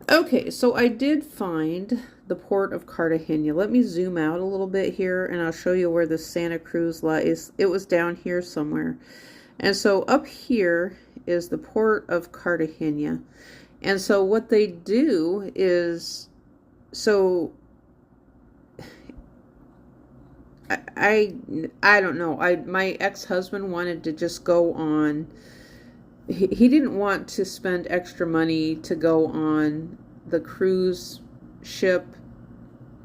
Okay, so I did find the port of Cartagena. Let me zoom out a little bit here and I'll show you where the Santa Cruz lies. It was down here somewhere. And so up here is the port of Cartagena. And so what they do is, so I don't know. My ex-husband wanted to just go on. He didn't want to spend extra money to go on the cruise ship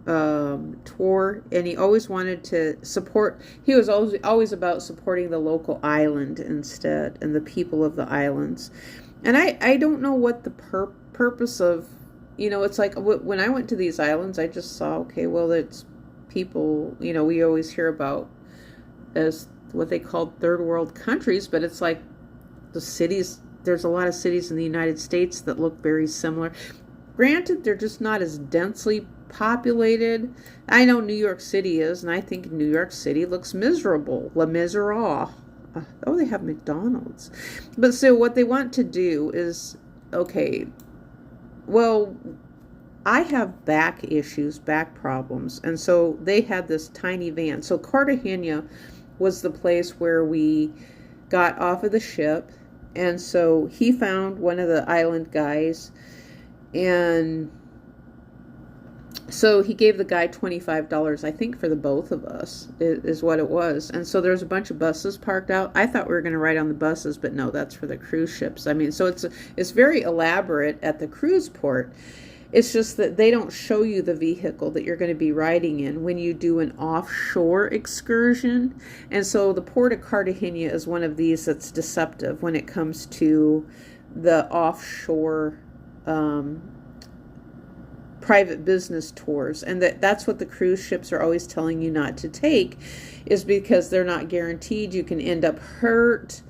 tour, and he always wanted to support. He was always about supporting the local island instead and the people of the islands. And I don't know what the purpose of, it's like when I went to these islands, I just saw, okay, well, it's people, we always hear about as what they called third world countries, but it's like the cities, there's a lot of cities in the United States that look very similar. Granted, they're just not as densely populated. I know New York City is, and I think New York City looks miserable. La Miserable. Oh, they have McDonald's. But so what they want to do is, okay, well, I have back issues, back problems, and so they had this tiny van. So Cartagena was the place where we got off of the ship, and so he found one of the island guys, and so he gave the guy $25, I think, for the both of us, is what it was. And so there's a bunch of buses parked out. I thought we were going to ride on the buses, but no, that's for the cruise ships. I mean, so it's very elaborate at the cruise port. It's just that they don't show you the vehicle that you're going to be riding in when you do an offshore excursion. And so the Port of Cartagena is one of these that's deceptive when it comes to the offshore private business tours. And that's what the cruise ships are always telling you not to take, is because they're not guaranteed. You can end up hurt.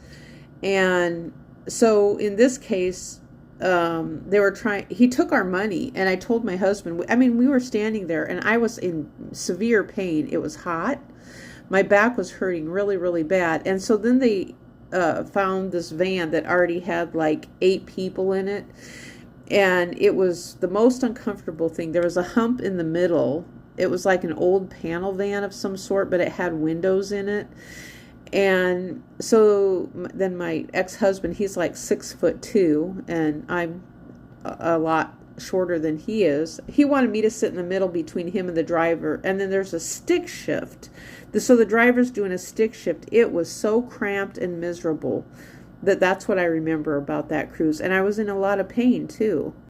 And so in this case, they were trying, he took our money, and I told my husband, I mean, we were standing there and I was in severe pain. It was hot. My back was hurting really, really bad. And so then they found this van that already had like 8 people in it. And it was the most uncomfortable thing. There was a hump in the middle. It was like an old panel van of some sort, but it had windows in it. And so then my ex-husband, he's like 6'2", and I'm a lot shorter than he is. He wanted me to sit in the middle between him and the driver. And then there's a stick shift. So the driver's doing a stick shift. It was so cramped and miserable that's what I remember about that cruise. And I was in a lot of pain too.